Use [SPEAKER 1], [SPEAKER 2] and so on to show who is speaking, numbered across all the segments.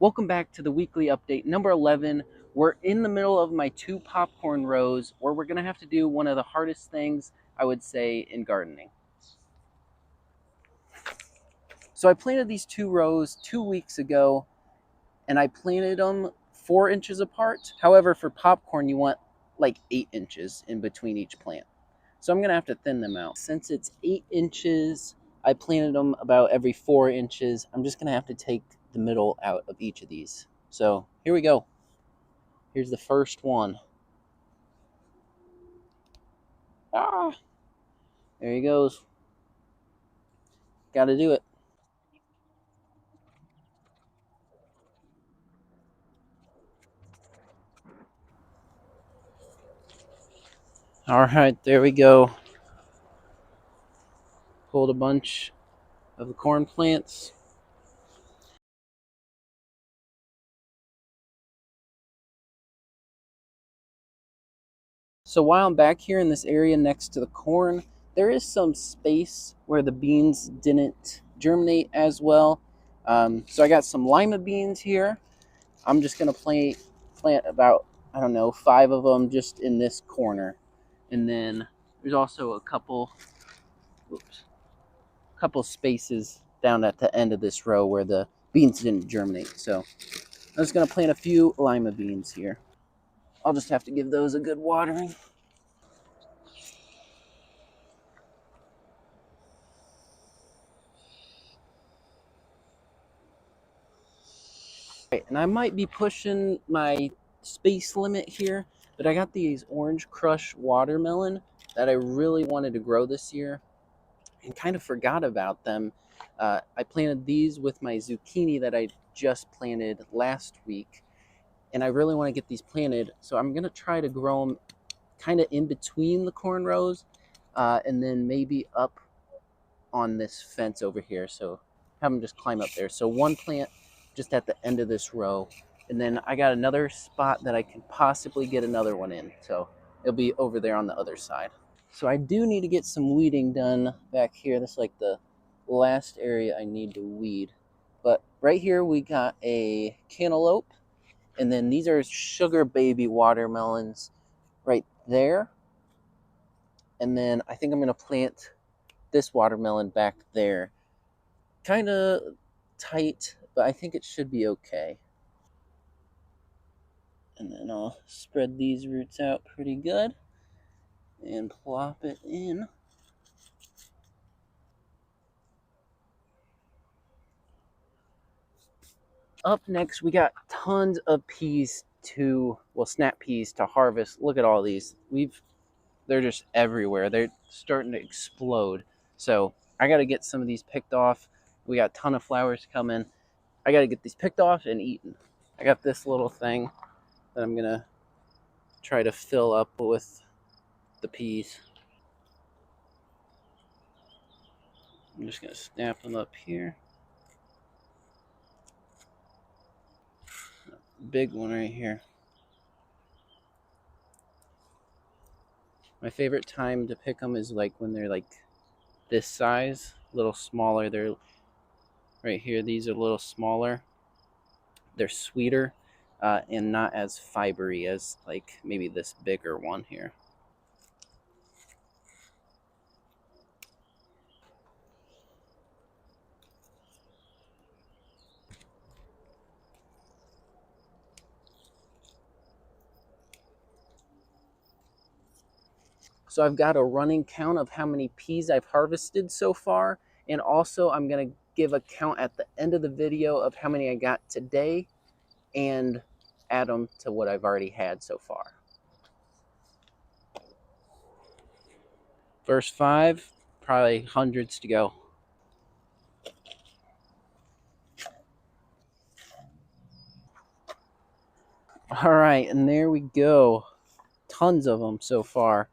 [SPEAKER 1] Welcome back to the weekly update number 11. We're in the middle of my 2 popcorn rows where we're going to have to do one of the hardest things I would say in gardening. So I planted these 2 rows 2 weeks ago and I planted them 4 inches apart. However, for popcorn you want like 8 inches in between each plant. So I'm going to have to thin them out. Since it's 8 inches, I planted them about every 4 inches. I'm just going to have to take the middle out of each of these. So here we go. Here's the first one. Ah, there he goes. Got to do it. All right, there we go. Pulled a bunch of the corn plants. So while I'm back here in this area next to the corn, there is some space where the beans didn't germinate as well. So I got some lima beans here. I'm just gonna plant about, I don't know, 5 of them just in this corner. And then there's also a couple spaces down at the end of this row where the beans didn't germinate. So I'm just gonna plant a few lima beans here. I'll just have to give those a good watering. Right, and I might be pushing my space limit here, but I got these Orange Krush Watermelon that I really wanted to grow this year and kind of forgot about them. I planted these with my zucchini that I just planted last week, and I really want to get these planted, so I'm going to try to grow them kind of in between the corn rows, and then maybe up on this fence over here, so have them just climb up there. So one plant just at the end of this row, and then I got another spot that I can possibly get another one in, so it'll be over there on the other side. So I do need to get some weeding done back here. This is like the last area I need to weed. But right here we got a cantaloupe, and then these are sugar baby watermelons right there. And then I think I'm going to plant this watermelon back there. Kind of tight, but I think it should be okay. And then I'll spread these roots out pretty good and plop it in. Up next, we got tons of peas snap peas to harvest. Look at all these. They're just everywhere. They're starting to explode. So I got to get some of these picked off. We got a ton of flowers coming. I got to get these picked off and eaten. I got this little thing that I'm going to try to fill up with the peas. I'm just going to snap them up here. Big one right here. My favorite time to pick them is like when they're like this size, a little smaller. They're right here. These are a little smaller. They're sweeter and not as fibery as like maybe this bigger one here. So I've got a running count of how many peas I've harvested so far. And also I'm going to give a count at the end of the video of how many I got today and add them to what I've already had so far. Verse 5, probably hundreds to go. All right, and there we go. Tons of them so far.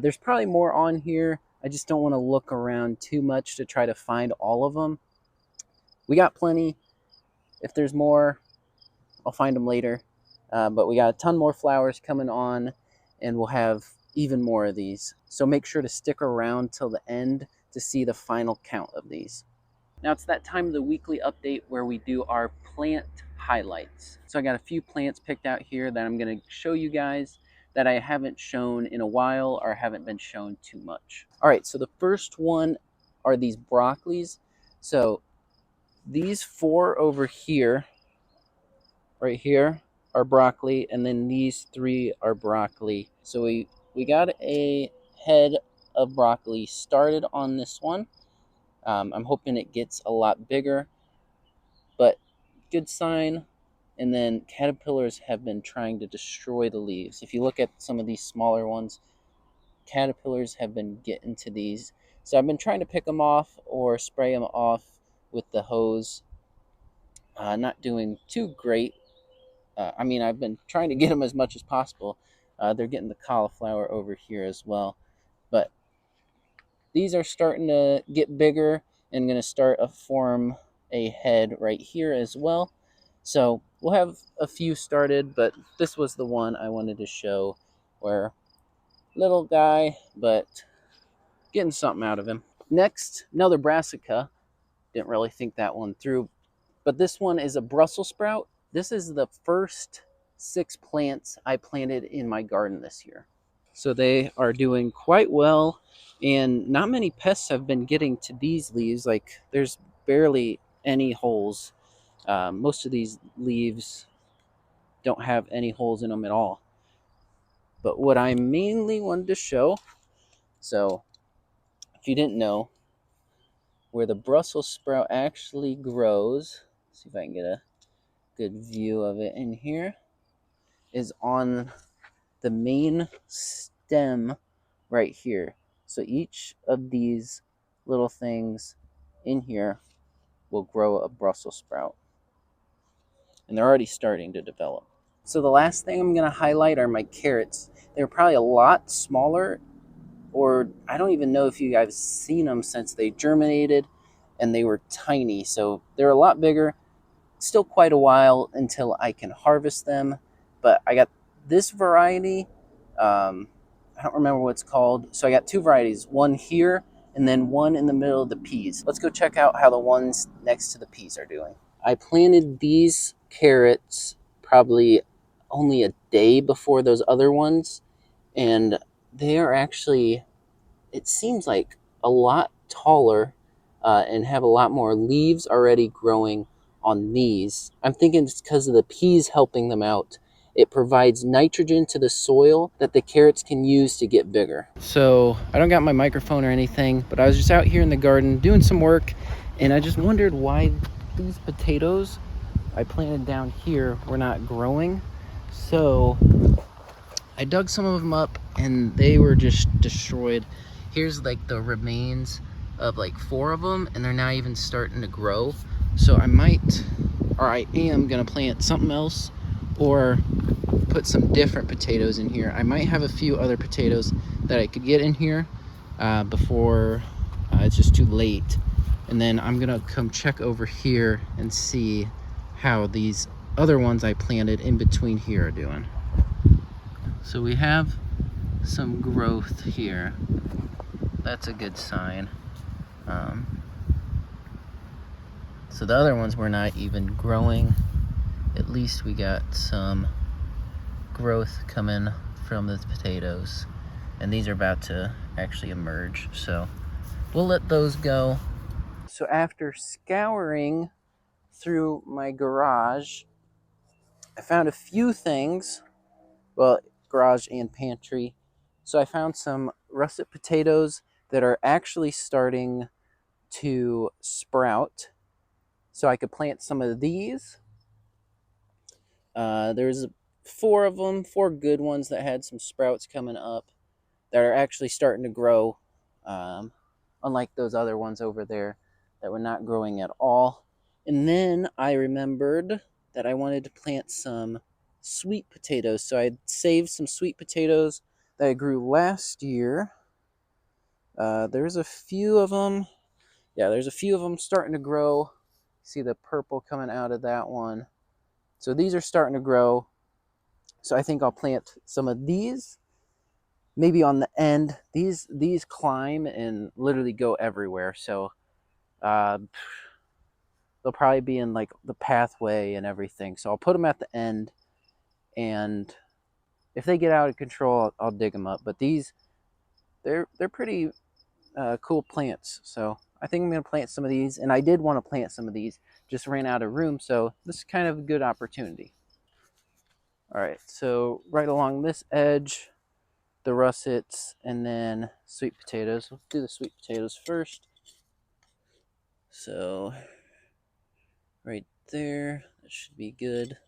[SPEAKER 1] There's probably more on here. I just don't want to look around too much to try to find all of them. We got plenty. If there's more, I'll find them later. But we got a ton more flowers coming on, and we'll have even more of these. So make sure to stick around till the end to see the final count of these. Now it's that time of the weekly update where we do our plant highlights. So I got a few plants picked out here that I'm going to show you guys that I haven't shown in a while or haven't been shown too much. All right, so the first one are these broccolis. So these four over here, right here, are broccoli, and then these three are broccoli. So we got a head of broccoli started on this one. I'm hoping it gets a lot bigger, but good sign. And then caterpillars have been trying to destroy the leaves. If you look at some of these smaller ones, caterpillars have been getting to these. So I've been trying to pick them off or spray them off with the hose. Not doing too great. I mean, I've been trying to get them as much as possible. They're getting the cauliflower over here as well. But these are starting to get bigger and going to start to form a head right here as well. So we'll have a few started, but this was the one I wanted to show, where little guy, but getting something out of him. Next, another brassica. Didn't really think that one through, but this one is a Brussels sprout. This is the first 6 plants I planted in my garden this year. So they are doing quite well, and not many pests have been getting to these leaves. Like, there's barely any holes. Most of these leaves don't have any holes in them at all. But what I mainly wanted to show, so if you didn't know, where the Brussels sprout actually grows, see if I can get a good view of it in here, is on the main stem right here. So each of these little things in here will grow a Brussels sprout. And they're already starting to develop. So the last thing I'm going to highlight are my carrots. They're probably a lot smaller, or I don't even know if you guys have seen them since they germinated, and they were tiny. So they're a lot bigger. Still quite a while until I can harvest them. But I got this variety. I don't remember what it's called. So I got 2 varieties, one here and then one in the middle of the peas. Let's go check out how the ones next to the peas are doing. I planted these carrots probably only a day before those other ones, and they are actually, it seems like, a lot taller and have a lot more leaves already growing on these. I'm thinking it's because of the peas helping them out. It provides nitrogen to the soil that the carrots can use to get bigger. So I don't got my microphone or anything, but I was just out here in the garden doing some work, and I just wondered why these potatoes I planted down here were not growing. So I dug some of them up and they were just destroyed. Here's like the remains of like 4 of them, and they're not even starting to grow. So I am gonna plant something else or put some different potatoes in here. I might have a few other potatoes that I could get in here before it's just too late. And then I'm gonna come check over here and see how these other ones I planted in between here are doing. So we have some growth here. That's a good sign. So the other ones were not even growing. At least we got some growth coming from the potatoes. And these are about to actually emerge. So we'll let those go. So after scouring through my garage, I found a few things. Well, garage and pantry. So I found some russet potatoes that are actually starting to sprout. So I could plant some of these. There's 4 of them, 4 good ones that had some sprouts coming up that are actually starting to grow. Unlike those other ones over there that were not growing at all. And then I remembered that I wanted to plant some sweet potatoes. So I saved some sweet potatoes that I grew last year. There's a few of them. Yeah, there's a few of them starting to grow. See the purple coming out of that one. So these are starting to grow. So I think I'll plant some of these maybe on the end. These climb and literally go everywhere. So they'll probably be in like the pathway and everything. So I'll put them at the end, and if they get out of control, I'll dig them up. But these, they're pretty cool plants. So I think I'm gonna plant some of these, and I did want to plant some of these, just ran out of room. So this is kind of a good opportunity. All right, so right along this edge, the russets, and then sweet potatoes. We'll do the sweet potatoes first. So right there, that should be good.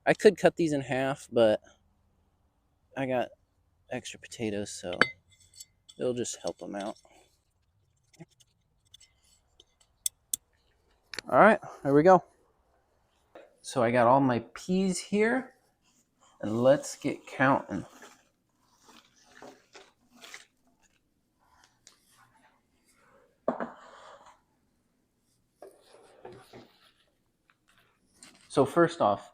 [SPEAKER 1] I could cut these in half, but I got extra potatoes, so it'll just help them out. All right, there we go. So I got all my peas here, and let's get counting. So first off,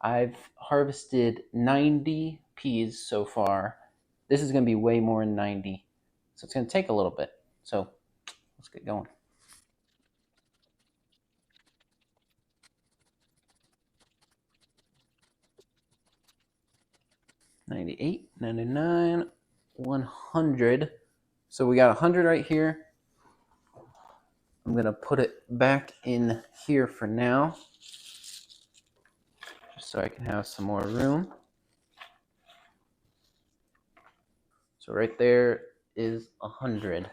[SPEAKER 1] I've harvested 90 peas so far. This is going to be way more than 90, so it's going to take a little bit. So let's get going. $98, $99, $100. So we got 100 right here. I'm going to put it back in here for now, just so I can have some more room. So right there is 100.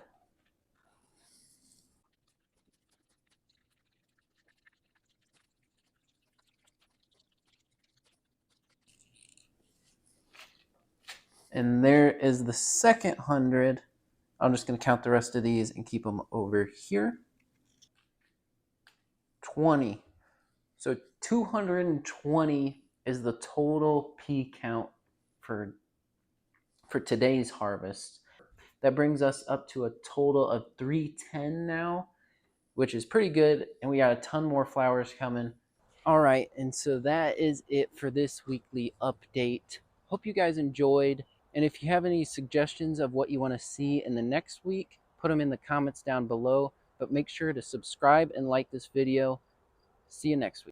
[SPEAKER 1] And there is the second 100. I'm just going to count the rest of these and keep them over here. 20. So 220 is the total pea count for today's harvest. That brings us up to a total of 310 now, which is pretty good. And we got a ton more flowers coming. All right, and so that is it for this weekly update. Hope you guys enjoyed. And if you have any suggestions of what you want to see in the next week, put them in the comments down below. But make sure to subscribe and like this video. See you next week.